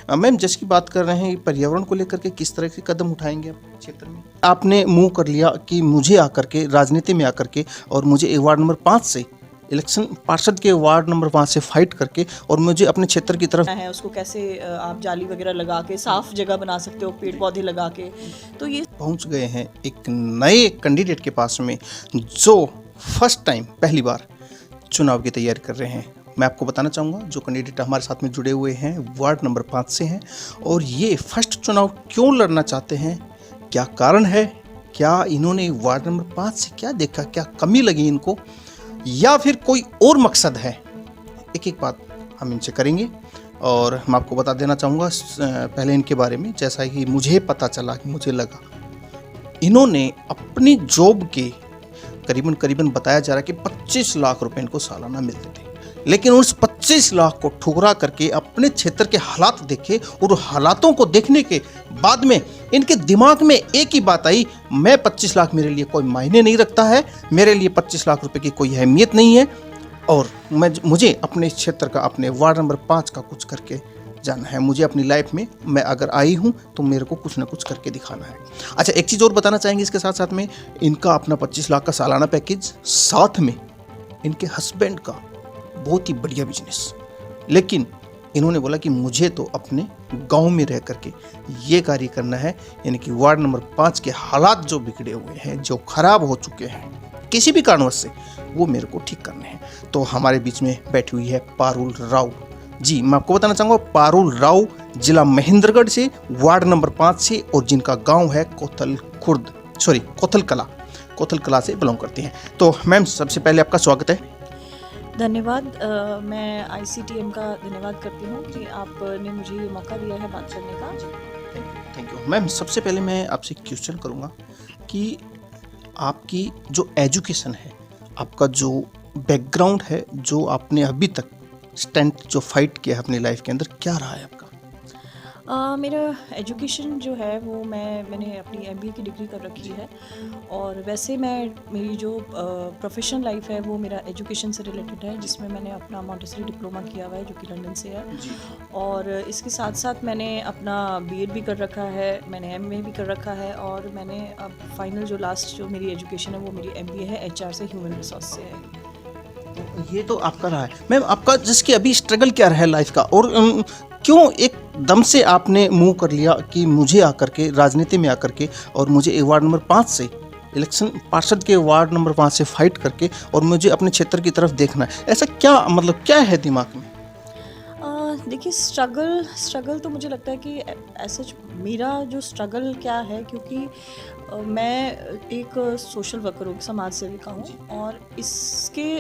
Ma'am जैसे कि बात कर रहे हैं पर्यावरण को लेकर के किस तरह के कदम उठाएंगे आप क्षेत्र में? आपने मुंह कर लिया कि मुझे आकर के राजनीति में आकर के और मुझे वार्ड नंबर 5 से इलेक्शन पार्षद के वार्ड नंबर 5 से फाइट करके और मुझे अपने क्षेत्र की तरफ है उसको कैसे आप जाली वगैरह लगा के साफ जगह बना सकते हो, पेड़ पौधे लगा के। तो ये पहुंच गए हैं एक नए कैंडिडेट के पास में जो फर्स्ट टाइम पहली बार चुनाव की तैयारी कर रहे हैं। मैं आपको बताना चाहूँगा जो कैंडिडेट हमारे साथ में जुड़े हुए हैं वार्ड नंबर 5 से हैं और ये फर्स्ट चुनाव क्यों लड़ना चाहते हैं, क्या कारण है, क्या इन्होंने वार्ड नंबर 5 से क्या देखा, क्या कमी लगी इनको या फिर कोई और मकसद है, एक एक बात हम इनसे करेंगे। और मैं आपको बता देना चाहूँगा पहले इनके बारे में, जैसा कि मुझे पता चला कि मुझे लगा इन्होंने अपनी जॉब के करीबन करीबन बताया जा रहा है कि 25 लाख रुपए इनको सालाना मिलते थे, लेकिन उस 25 लाख को ठुकरा करके अपने क्षेत्र के हालात देखे और हालातों को देखने के बाद में इनके दिमाग में एक ही बात आई, मैं 25 लाख मेरे लिए कोई मायने नहीं रखता है, मेरे लिए 25 लाख रुपए की कोई अहमियत नहीं है और मुझे अपने क्षेत्र का अपने वार्ड नंबर 5 का कुछ करके जाना है। मुझे अपनी लाइफ में मैं अगर आई हूँ तो मेरे को कुछ ना कुछ करके दिखाना है। अच्छा एक चीज़ और बताना चाहेंगे इसके साथ साथ में, इनका अपना 25 लाख का सालाना पैकेज, साथ में इनके हस्बैंड का बहुत ही बढ़िया बिजनेस। लेकिन इन्होंने बोला कि मुझे तो अपने गांव में रह करके ये कार्य करना है, यानी कि वार्ड नंबर 5 के हालात जो बिगड़े हुए हैं, जो खराब हो चुके हैं किसी भी कारणवश से, वो मेरे को ठीक करने हैं। तो हमारे बीच में बैठी हुई है पारुल राव जी। मैं आपको बताना चाहूँगा पारुल राव जिला महेंद्रगढ़ से वार्ड नंबर 5 से और जिनका गांव है कोथल कला से बिलोंग करती हैं। तो मैम सबसे पहले आपका स्वागत है। धन्यवाद। मैं आईसीटीएम का धन्यवाद करती हूँ कि आपने मुझे ये मौका दिया है बात करने का। Thank you ma'am. सबसे पहले मैं आपसे क्वेश्चन करूँगा कि आपकी जो एजुकेशन है, आपका जो बैकग्राउंड है, जो आपने अभी तक स्टैंड जो फाइट किया है अपनी लाइफ के अंदर, क्या रहा है आपका? मेरा एजुकेशन जो है वो मैंने अपनी एमबीए की डिग्री कर रखी है और वैसे मेरी जो प्रोफेशनल लाइफ है वो मेरा एजुकेशन से रिलेटेड है, जिसमें मैंने अपना मॉन्टेसरी डिप्लोमा किया हुआ है जो कि लंदन से है और इसके साथ साथ मैंने अपना बीएड भी कर रखा है, मैंने एमए भी कर रखा है और मैंने अब फाइनल जो लास्ट जो मेरी एजुकेशन है वो मेरी एमबीए है एचआर से, ह्यूमन रिसोर्स से है। ये तो आपका रहा है मैम। आपका जिसकी अभी स्ट्रगल क्या रहा है लाइफ का और क्यों एकदम से आपने मूव कर लिया कि मुझे आकर के राजनीति में आकर के और मुझे वार्ड नंबर 5 से इलेक्शन पार्षद के वार्ड नंबर 5 से फाइट करके और मुझे अपने क्षेत्र की तरफ देखना है, ऐसा क्या मतलब क्या है दिमाग में? देखिए स्ट्रगल तो मुझे लगता है कि ऐसा मेरा जो स्ट्रगल क्या है, क्योंकि मैं एक सोशल वर्कर हूँ, समाज सेविका हूँ और इसके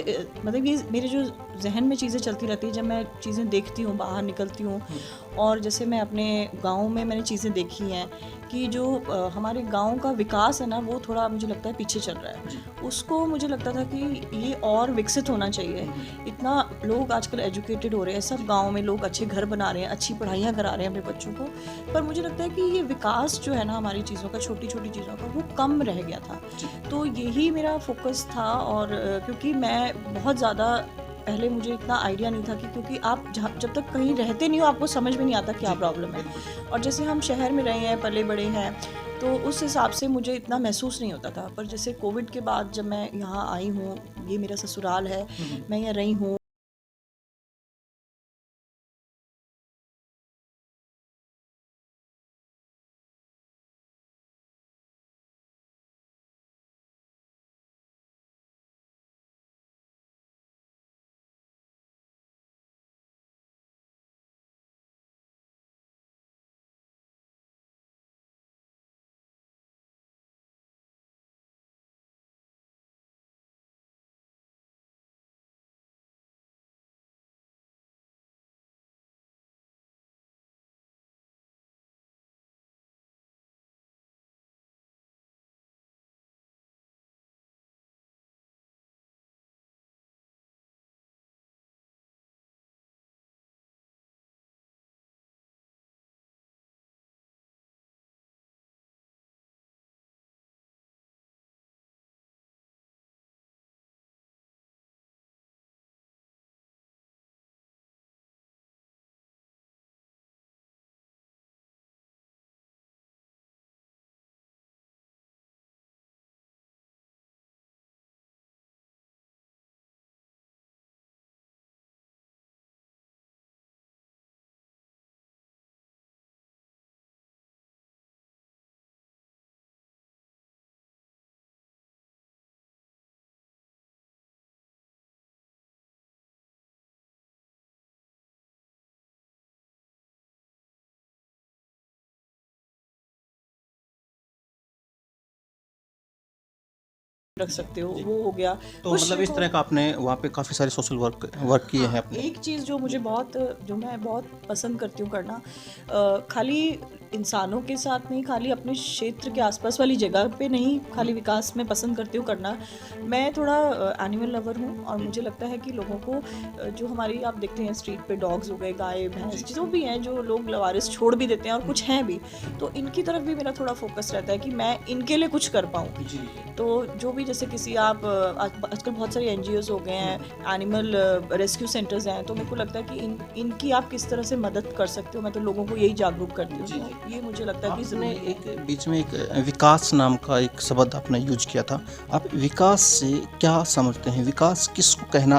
मतलब ये मेरे जो जहन में चीज़ें चलती रहती है जब मैं चीज़ें देखती हूँ, बाहर निकलती हूँ और जैसे मैं अपने गांव में मैंने चीज़ें देखी हैं कि जो हमारे गांव का विकास है ना वो थोड़ा मुझे लगता है पीछे चल रहा है। उसको मुझे लगता था कि ये और विकसित होना चाहिए। इतना लोग आजकल एजुकेटेड हो रहे हैं, सब गांव में लोग अच्छे घर बना रहे हैं, अच्छी पढ़ाइयाँ करा रहे हैं अपने बच्चों को, पर मुझे लगता है कि ये विकास जो है ना हमारी चीज़ों का, छोटी छोटी चीज़ों का, वो कम रह गया था। तो यही मेरा फोकस था और क्योंकि मैं बहुत ज़्यादा पहले मुझे इतना आइडिया नहीं था कि क्योंकि आप जब तक कहीं रहते नहीं हो आपको समझ में नहीं आता क्या प्रॉब्लम है। और जैसे हम शहर में रहे हैं, पले बड़े हैं, तो उस हिसाब से मुझे इतना महसूस नहीं होता था। पर जैसे कोविड के बाद जब मैं यहाँ आई हूँ, ये मेरा ससुराल है, मैं यहाँ रही हूँ। रख सकते हो, वो हो गया। तो कुछ मतलब इस देखो, तरह का आपने वहाँ पे काफ़ी सारे सोशल वर्क किए हैं अपने। एक चीज़ जो मैं बहुत पसंद करती हूँ करना, खाली इंसानों के साथ नहीं, खाली अपने क्षेत्र के आसपास वाली जगह पे नहीं, खाली विकास में पसंद करती हूँ करना। मैं थोड़ा एनिमल लवर हूँ और मुझे लगता है कि लोगों को जो हमारी आप देखते हैं स्ट्रीट पे डॉग्स हो गए, गाय भैंस जो भी हैं, जो लोग लवारिस छोड़ भी देते हैं और कुछ हैं भी, तो इनकी तरफ भी मेरा थोड़ा फोकस रहता है कि मैं इनके लिए कुछ कर पाऊँ। तो जो भी जैसे किसी आप आजकल बहुत सारे एनजीओज हो गए हैं, एनिमल रेस्क्यू सेंटर्स हैं, तो मेरे को लगता है कि इनकी आप किस तरह से मदद कर सकते हो, मैं तो लोगों को यही जागरूक करती हूँ। तो ये मुझे लगता है कि आपने ज़रूरी है। एक बीच में एक विकास नाम का एक शब्द आपने यूज किया था। आप विकास से क्या समझते हैं? विकास किसको कहना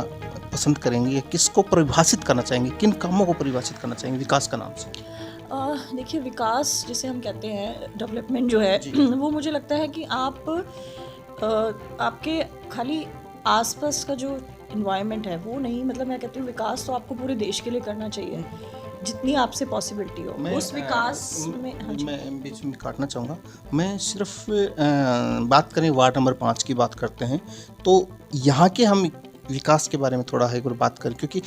पसंद करेंगे या किसको परिभाषित करना चाहेंगे? किन कामों को परिभाषित करना चाहेंगे विकास का नाम से? देखिए, विकास जिसे हम कहते हैं, डेवलपमेंट जो है, वो मुझे लगता है कि आपके खाली आसपास का जो इन्वायरमेंट है वो नहीं, मतलब मैं कहती हूँ विकास तो आपको पूरे देश के लिए करना चाहिए, जितनी आपसे पॉसिबिलिटी हो उस विकास में। हाँ जी। मैं बीच में काटना चाहूँगा। मैं सिर्फ बात करें वार्ड नंबर 5 की बात करते हैं, तो यहाँ के हम विकास के बारे में थोड़ा एक बार बात करें, क्योंकि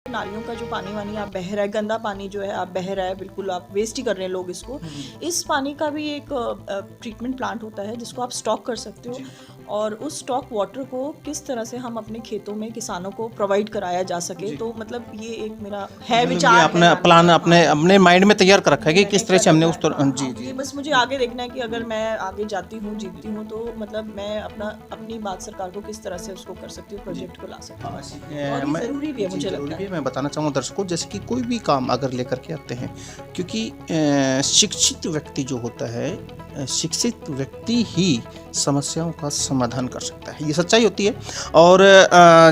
नालियों का जो पानी वानी आप बह रहा है, गंदा पानी जो है आप बह रहा है, बिल्कुल आप वेस्ट ही कर रहे हैं लोग इसको। इस पानी का भी एक ट्रीटमेंट प्लांट होता है जिसको आप स्टॉक कर सकते हो, और उस स्टॉक वाटर को किस तरह से हम अपने खेतों में किसानों को प्रोवाइड कराया जा सके, तो मतलब ये एक मेरा है मतलब विचार ये है अपना लाने प्लान का। अपने अपने माइंड में तैयार कर रखा है कि मैंने किस तरह से कर हमने रखा उस है, तरह। हाँ, जी अब जी ये बस मुझे आगे देखना है कि अगर मैं आगे जाती हूँ, जीतती हूँ, तो मतलब मैं अपनी बात सरकार को किस तरह से उसको कर सकती हूँ, प्रोजेक्ट को ला सकती हूँ। और ये ज़रूरी भी है, मुझे लगता है। मैं बताना चाहूँगा दर्शकों, जैसे कि कोई भी काम अगर लेकर के आते हैं, क्योंकि शिक्षित व्यक्ति जो होता है, शिक्षित व्यक्ति ही समस्याओं का समाधान कर सकता है, ये सच्चाई होती है। और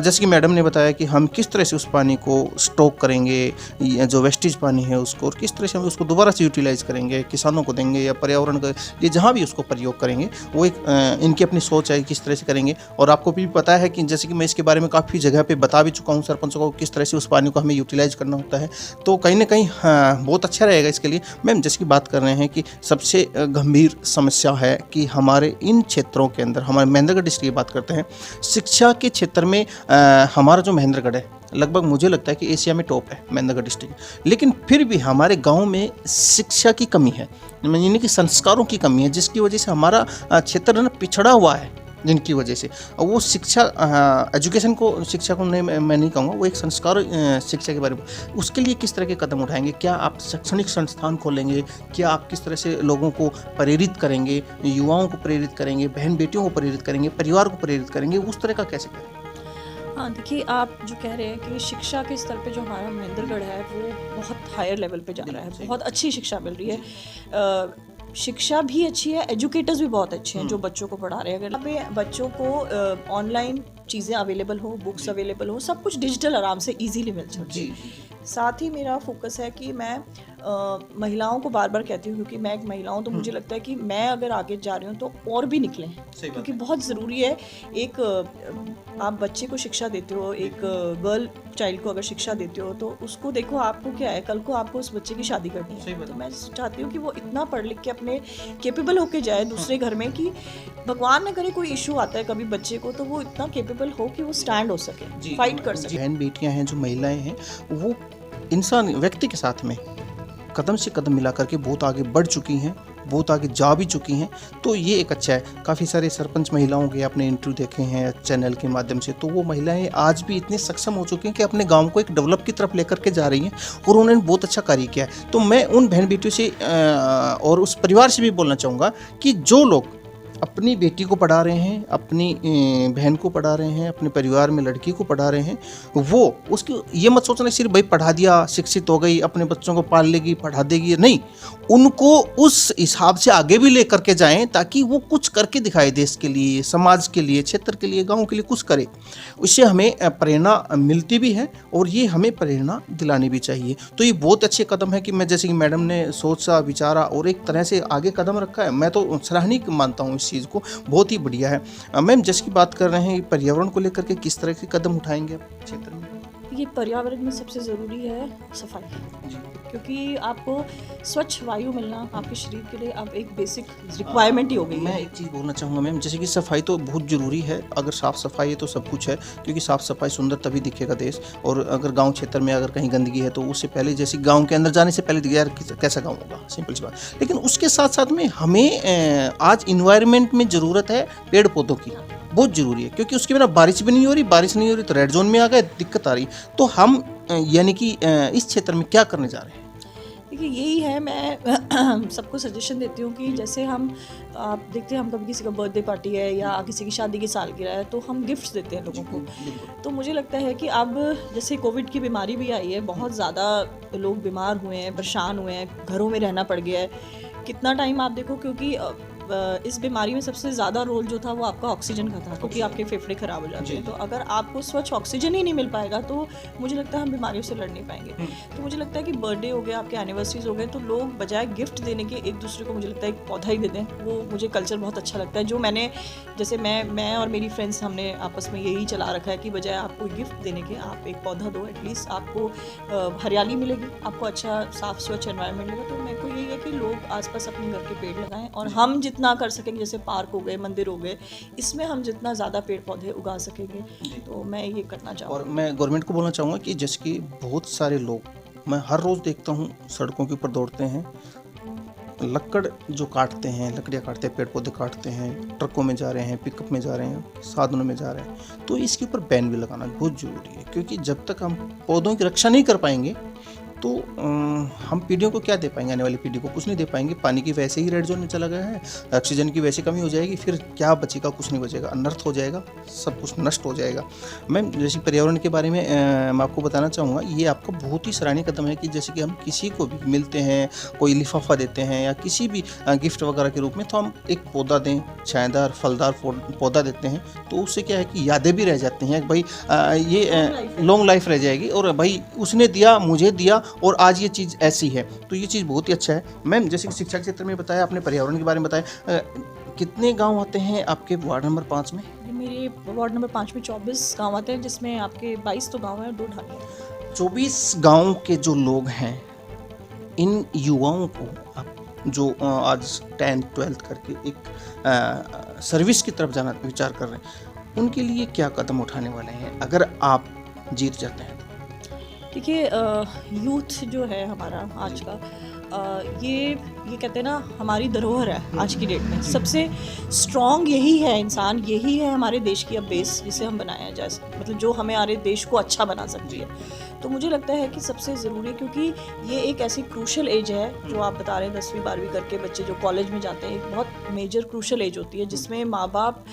जैसे कि मैडम ने बताया कि हम किस तरह से उस पानी को स्टॉक करेंगे, ये जो वेस्टेज पानी है उसको, और किस तरह से हम उसको दोबारा से यूटिलाइज करेंगे, किसानों को देंगे या पर्यावरण का ये जहाँ भी उसको प्रयोग करेंगे, वो एक इनकी अपनी सोच है किस तरह से करेंगे। और आपको भी पता है कि जैसे कि मैं इसके बारे में काफ़ी जगह पे बता भी चुका हूँ सरपंचों को किस तरह से उस पानी को हमें यूटिलाइज करना होता है, तो कहीं ना कहीं हाँ, बहुत अच्छा रहेगा इसके लिए। मैम, जैसे कि बात कर रहे हैं कि सबसे गंभीर समस्या है कि हमारे इन क्षेत्रों के अंदर, हमारे महेंद्रगढ़ डिस्ट्रिक्ट की बात करते हैं, शिक्षा के क्षेत्र में हमारा जो महेंद्रगढ़ है, लगभग मुझे लगता है कि एशिया में टॉप है महेंद्रगढ़ डिस्ट्रिक्ट, लेकिन फिर भी हमारे गांव में शिक्षा की कमी है, यानी कि संस्कारों की कमी है, जिसकी वजह से हमारा क्षेत्र ना पिछड़ा हुआ है, जिनकी वजह से वो शिक्षा, एजुकेशन को, शिक्षा को नहीं, मैं नहीं कहूँगा, वो एक संस्कार शिक्षा के बारे में, उसके लिए किस तरह के कदम उठाएंगे? क्या आप शैक्षणिक संस्थान खोलेंगे? क्या आप किस तरह से लोगों को प्रेरित करेंगे, युवाओं को प्रेरित करेंगे, बहन बेटियों को प्रेरित करेंगे, परिवार को प्रेरित करेंगे, उस तरह का कैसे करें? हाँ, देखिए, आप जो कह रहे हैं कि शिक्षा के स्तर पे जो हमारा महेंद्रगढ़ है वो बहुत हायर लेवल पे जा रहा है, बहुत अच्छी शिक्षा मिल रही है। शिक्षा भी अच्छी है, एजुकेटर्स भी बहुत अच्छे हैं जो बच्चों को पढ़ा रहे हैं। अगर यहाँ पे बच्चों को ऑनलाइन चीज़ें अवेलेबल हो, बुक्स अवेलेबल हो, सब कुछ डिजिटल आराम से इजीली मिल सके। साथ ही मेरा फोकस है कि मैं महिलाओं को बार बार कहती हूँ, क्योंकि मैं एक महिला हूँ, तो मुझे लगता है कि मैं अगर आगे जा रही हूँ तो और भी निकलें, क्योंकि बहुत ज़रूरी है। एक आप बच्चे को शिक्षा देते हो, एक गर्ल चाइल्ड को अगर शिक्षा देते हो, तो उसको देखो, आपको क्या है, कल को आपको उस बच्चे की शादी करनी है, तो मैं चाहती हूँ कि वो इतना पढ़ लिख के अपने केपेबल होके जाए दूसरे घर में, कि भगवान न करे कोई इशू आता है कभी बच्चे को, तो वो इतना केपेबल हो कि वो स्टैंड हो सके, फाइट कर सके। बहन बेटियां हैं, जो महिलाएं हैं, वो इंसान व्यक्ति के साथ में कदम से कदम मिला करके बहुत आगे बढ़ चुकी हैं, बहुत आगे जा भी चुकी हैं, तो ये एक अच्छा है। काफ़ी सारे सरपंच महिलाओं के आपने इंटरव्यू देखे हैं चैनल के माध्यम से, तो वो महिलाएं आज भी इतनी सक्षम हो चुकी हैं कि अपने गांव को एक डेवलप की तरफ लेकर के जा रही हैं, और उन्होंने बहुत अच्छा कार्य किया है। तो मैं उन बहन बेटियों से और उस परिवार से भी बोलना चाहूँगा कि जो लोग अपनी बेटी को पढ़ा रहे हैं, अपनी बहन को पढ़ा रहे हैं, अपने परिवार में लड़की को पढ़ा रहे हैं, वो उसकी ये मत सोचना सिर्फ भाई पढ़ा दिया, शिक्षित हो गई, अपने बच्चों को पाल लेगी, पढ़ा देगी, नहीं, उनको उस हिसाब से आगे भी लेकर के जाएं, ताकि वो कुछ करके दिखाए, देश के लिए, समाज के लिए, क्षेत्र के लिए, गांव के लिए कुछ करे। उससे हमें प्रेरणा मिलती भी है, और ये हमें प्रेरणा दिलानी भी चाहिए। तो ये बहुत अच्छे कदम है कि मैं, जैसे कि मैडम ने सोचा, विचारा और एक तरह से आगे कदम रखा है, मैं तो सराहनीय मानता हूँ इस चीज़ को, बहुत ही बढ़िया है। मैम, जैसे कि बात कर रहे हैं पर्यावरण को लेकर के, किस तरह के कदम उठाएंगे आप क्षेत्र में? ये पर्यावरण में सबसे ज़रूरी है सफाई, क्योंकि आपको स्वच्छ वायु मिलना आपके शरीर के लिए अब एक बेसिक रिक्वायरमेंट ही हो गई मैं है। एक चीज़ बोलना चाहूँगा मैम, जैसे कि सफाई तो बहुत ज़रूरी है। अगर साफ़ सफाई है तो सब कुछ है, क्योंकि साफ़ सफाई सुंदर तभी दिखेगा देश। और अगर गांव क्षेत्र में अगर कहीं गंदगी है तो उससे पहले, जैसे गांव के अंदर जाने से पहले दिखे यार कैसा गांव होगा, सिंपल सी बात। लेकिन उसके साथ साथ में हमें आज इन्वायरमेंट में ज़रूरत है पेड़ पौधों की, बहुत ज़रूरी है, क्योंकि उसके बिना बारिश भी नहीं हो रही, बारिश नहीं हो रही तो रेड जोन में आ गए, दिक्कत आ रही। तो हम यानी कि इस क्षेत्र में क्या करने जा रहे हैं? देखिए यही है, मैं सबको सजेशन देती हूँ कि जैसे हम आप देखते हैं, हम कभी किसी का बर्थडे पार्टी है या किसी की शादी की सालगिरह है तो हम गिफ्ट्स देते हैं लोगों को। तो मुझे लगता है कि अब जैसे कोविड की बीमारी भी आई है, बहुत ज़्यादा लोग बीमार हुए हैं, परेशान हुए हैं, घरों में रहना पड़ गया है। कितना टाइम आप देखो, क्योंकि इस बीमारी में सबसे ज़्यादा रोल जो था वो आपका ऑक्सीजन का था, क्योंकि आपके फेफड़े ख़राब हो जाते हैं। तो अगर आपको स्वच्छ ऑक्सीजन ही नहीं मिल पाएगा तो मुझे लगता है हम बीमारियों से लड़ नहीं पाएंगे। तो मुझे लगता है कि बर्थडे हो गया, आपके एनिवर्सरीज हो गए, तो लोग बजाय गिफ्ट देने के एक दूसरे को मुझे लगता है एक पौधा ही दे दें। वो मुझे कल्चर बहुत अच्छा लगता है, जो मैंने जैसे मैं और मेरी फ्रेंड्स हमने आपस में यही चला रखा है कि बजाय आपको गिफ्ट देने के आप एक पौधा दो, एटलीस्ट आपको हरियाली मिलेगी, आपको अच्छा साफ स्वच्छ एनवायरनमेंट मिलेगा। तो मेरे को यही है कि लोग आसपास अपने घर के पेड़ लगाएं, और हम जितना कर सकेंगे, जैसे पार्क हो गए, मंदिर हो गए, इसमें हम जितना ज़्यादा पेड़ पौधे उगा सकेंगे तो मैं ये करना चाहूँगा। और मैं गवर्नमेंट को बोलना चाहूँगा कि जैसे कि बहुत सारे लोग, मैं हर रोज़ देखता हूँ सड़कों के ऊपर दौड़ते हैं, लकड़ जो काटते हैं, लकड़ियाँ काटते हैं, पेड़ पौधे काटते हैं, ट्रकों में जा रहे हैं, पिकअप में जा रहे हैं, साधनों में जा रहे हैं। तो इसके ऊपर बैन भी लगाना बहुत ज़रूरी है, क्योंकि जब तक हम पौधों की रक्षा नहीं कर पाएंगे तो हम पीढ़ियों को क्या दे पाएंगे, आने वाली पीढ़ी को कुछ नहीं दे पाएंगे। पानी की वैसे ही रेड जोन में चला गया है, ऑक्सीजन की वैसे कमी हो जाएगी, फिर क्या बचेगा, कुछ नहीं बचेगा, अनर्थ हो जाएगा, सब कुछ नष्ट हो जाएगा। मैम, जैसे पर्यावरण के बारे में मैं आपको बताना चाहूँगा, ये आपका बहुत ही सराहनीय कदम है कि जैसे कि हम किसी को भी मिलते हैं, कोई लिफाफा देते हैं या किसी भी गिफ्ट वगैरह के रूप में, तो हम एक पौधा दें, छायादार फलदार पौधा देते हैं, तो उससे क्या है कि यादें भी रह जाती हैं भाई, ये लॉन्ग लाइफ रह जाएगी, और भाई उसने दिया, मुझे दिया, और आज ये चीज़ ऐसी है, तो ये चीज़ बहुत ही अच्छा है। मैम, जैसे कि शिक्षा क्षेत्र में बताया, आपने पर्यावरण के बारे में बताया, कितने गांव आते हैं आपके वार्ड नंबर 5 में? मेरे वार्ड नंबर 5 में 24 गाँव आते हैं, जिसमें आपके 22 तो गाँव हैं और 2 ढाणी हैं। 24 गांव के जो लोग हैं, इन युवाओं को आप जो आज 10th 12th करके एक सर्विस की तरफ जाना विचार कर रहे हैं, उनके लिए क्या कदम उठाने वाले हैं अगर आप जीत जाते हैं? देखिए यूथ जो है हमारा आज का, ये कहते हैं ना, हमारी धरोहर है आज की डेट में। सबसे स्ट्रॉन्ग यही है इंसान, यही है हमारे देश की अब बेस, जिसे हम बनाया जाए, मतलब जो हमें हमारे देश को अच्छा बना सकती है। तो मुझे लगता है कि सबसे ज़रूरी है, क्योंकि ये एक ऐसी क्रूशल एज है जो आप बता रहे हैं, 10वीं 12वीं करके बच्चे जो कॉलेज में जाते हैं, एक बहुत मेजर क्रूशल एज होती है, जिसमें माँ बाप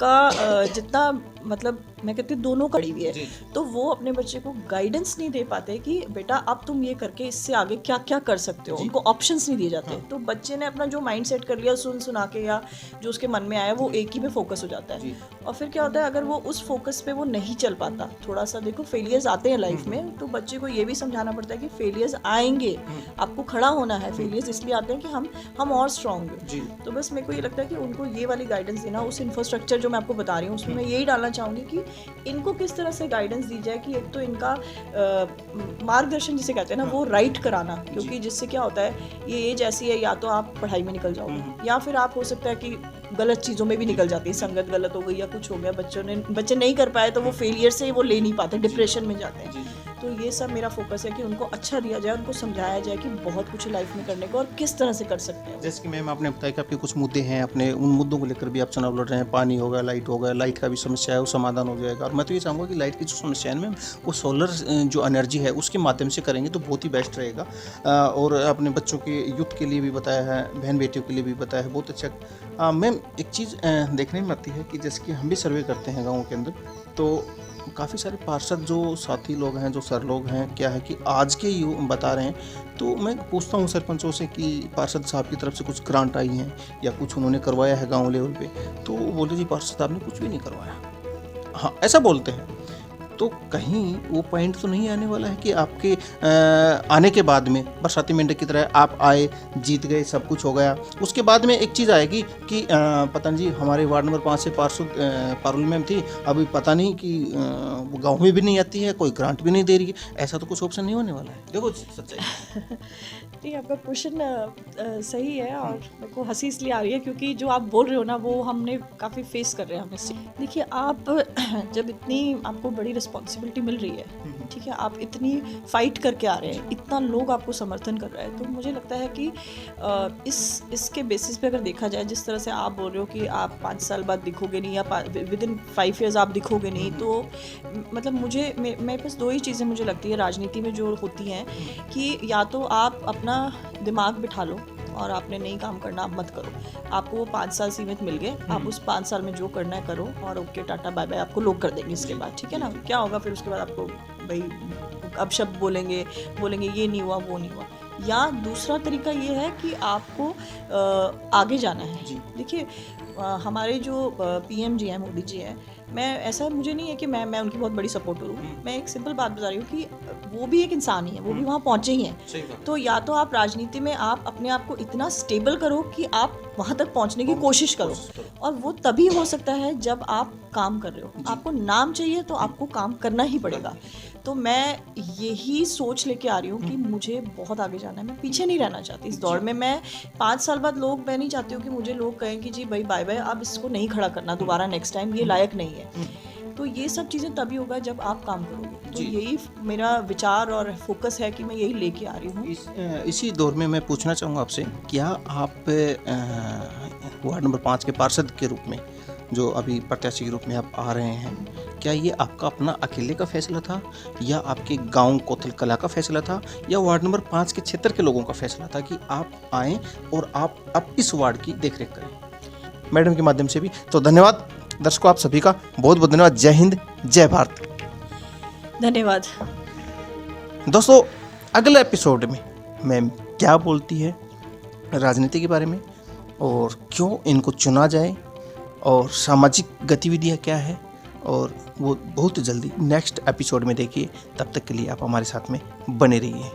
का जितना, मतलब मैं कहती हूँ दोनों कड़ी हुई है, तो वो अपने बच्चे को गाइडेंस नहीं दे पाते कि बेटा अब तुम ये करके इससे आगे क्या क्या कर सकते हो, उनको ऑप्शंस नहीं दिए जाते। तो बच्चे ने अपना जो माइंड सेट कर लिया सुन सुना के, या जो उसके मन में आया वो एक ही पे फोकस हो जाता है, और फिर क्या होता है, अगर वो उस फोकस पे वो नहीं चल पाता, थोड़ा सा देखो फेलियर्स आते हैं लाइफ में, तो बच्चे को ये भी समझाना पड़ता है कि फेलियर्स आएंगे, आपको खड़ा होना है, फेलियर्स इसलिए आते हैं कि हम और स्ट्रॉन्ग हो। तो बस मेरे को ये लगता है कि उनको ये वाली गाइडेंस देना, उस इंफ्रास्ट्रक्चर जो मैं आपको बता रही हूँ उसमें मैं यही डालना चाहूँगी कि इनको किस तरह से गाइडेंस दी जाए कि एक तो इनका मार्गदर्शन जिसे कहते हैं ना, वो राइट कराना, क्योंकि जिससे क्या होता है, ये एज ऐसी है, या तो आप पढ़ाई में निकल जाओगे, या फिर आप हो सकता है कि गलत चीज़ों में भी निकल जाती है, संगत गलत हो गई या कुछ हो गया, बच्चे नहीं कर पाए तो वो फेलियर से वो ले नहीं पाते, डिप्रेशन में जाते हैं। तो ये सब मेरा फोकस है कि उनको अच्छा दिया जाए, उनको समझाया जाए कि बहुत कुछ लाइफ में करने को और किस तरह से कर सकते हैं। जैसे कि मैम आपने बताया कि आपके कुछ मुद्दे हैं, अपने उन मुद्दों को लेकर भी आप चुनाव लड़ रहे हैं, पानी होगा, लाइट होगा, लाइट का भी समस्या है वो समाधान हो जाएगा। और मैं तो ये चाहूँगा कि लाइट की जो समस्या है मैम, वो सोलर जो एनर्जी है उसके माध्यम से करेंगे तो बहुत ही बेस्ट रहेगा। और अपने बच्चों के यूथ के लिए भी बताया है, बहन बेटियों के लिए भी बताया है, बहुत अच्छा। मैम, एक चीज़ देखने में आती है कि जैसे कि हम भी सर्वे करते हैं गाँवों के अंदर, तो काफ़ी सारे पार्षद जो साथी लोग हैं, जो सर लोग हैं, क्या है कि आज के बता रहे हैं, तो मैं पूछता हूँ सरपंचों से कि पार्षद साहब की तरफ से कुछ ग्रांट आई हैं या कुछ उन्होंने करवाया है गांव लेवल पे, तो वो बोलते जी पार्षद साहब ने कुछ भी नहीं करवाया। हाँ, ऐसा बोलते हैं। तो कहीं वो पॉइंट तो नहीं आने वाला है कि आपके आने के बाद में बरसाती मेंढक की तरह आप आए, जीत गए, सब कुछ हो गया, उसके बाद में एक चीज़ आएगी कि पता नहीं जी हमारे वार्ड नंबर 5 से पारुल मैम थी, अभी पता नहीं कि वो गाँव में भी नहीं आती है, कोई ग्रांट भी नहीं दे रही है, ऐसा तो कुछ ऑप्शन नहीं होने वाला है। देखो सच्चाई। नहीं, आपका क्वेश्चन सही है और मेरे को हंसी इसलिए आ रही है क्योंकि जो आप बोल रहे हो ना वो हमने काफ़ी फेस कर रहे हैं हम इससे। देखिए, आप जब इतनी आपको बड़ी रिस्पॉन्सिबिलिटी मिल रही है, ठीक है, आप इतनी फाइट करके आ रहे हैं, इतना लोग आपको समर्थन कर रहे हैं, तो मुझे लगता है कि इसके बेसिस पे अगर देखा जाए, जिस तरह से आप बोल रहे हो कि आप 5 साल बाद दिखोगे नहीं या विद इन 5 ईयर्स आप दिखोगे नहीं, तो मतलब मुझे मेरे पास 2 ही चीज़ें मुझे लगती है राजनीति में जो होती हैं कि या तो आप अपना दिमाग बिठा लो और आपने नहीं काम करना, आप मत करो, आपको वो 5 साल सीमित मिल गए, आप उस 5 साल में जो करना है करो और ओके टाटा बाय बाय, आपको लोग कर देंगे इसके बाद, ठीक है ना। क्या होगा फिर उसके बाद आपको भाई अब शब्द बोलेंगे ये नहीं हुआ वो नहीं हुआ। या दूसरा तरीका ये है कि आपको आगे जाना है। देखिए, हमारे जो PM जी हैं, मोदी जी हैं, मैं ऐसा मुझे नहीं है कि मैं उनकी बहुत बड़ी सपोर्टर हूँ, मैं एक सिंपल बात बता रही हूँ कि वो भी एक इंसान ही है, वो भी वहाँ पहुँचे ही हैं। तो या तो आप राजनीति में आप अपने आप को इतना स्टेबल करो कि आप वहाँ तक पहुँचने की कोशिश करो, और वो तभी हो सकता है जब आप काम कर रहे हो। आपको नाम चाहिए तो आपको काम करना ही पड़ेगा। तो मैं यही सोच लेके आ रही हूँ कि मुझे बहुत आगे जाना है, मैं पीछे नहीं रहना चाहती इस दौड़ में। मैं 5 साल बाद मैं नहीं चाहती हूँ कि मुझे लोग कहें कि जी भाई बाय बाय, अब इसको नहीं खड़ा करना दोबारा नेक्स्ट टाइम, ये लायक नहीं है। तो ये सब चीज़ें तभी होगा जब आप काम करोगे। तो यही मेरा विचार और फोकस है कि मैं यही लेके आ रही हूँ। इसी दौर में मैं पूछना चाहूँगा आपसे, क्या आप वार्ड नंबर 5 के पार्षद के रूप में, जो अभी प्रत्याशी के रूप में आप आ रहे हैं, क्या ये आपका अपना अकेले का फैसला था या आपके गांव कोतल कला का फैसला था या वार्ड नंबर 5 के क्षेत्र के लोगों का फैसला था कि आप आएँ और आप अब इस वार्ड की देखरेख करें? मैडम के माध्यम से भी तो धन्यवाद। दर्शकों, आप सभी का बहुत बहुत धन्यवाद। जय हिंद, जय भारत। धन्यवाद दोस्तों, अगले एपिसोड में मैम क्या बोलती है राजनीति के बारे में और क्यों इनको चुना जाए और सामाजिक गतिविधियाँ क्या है, और वो बहुत जल्दी नेक्स्ट एपिसोड में देखिए। तब तक के लिए आप हमारे साथ में बने रहिए।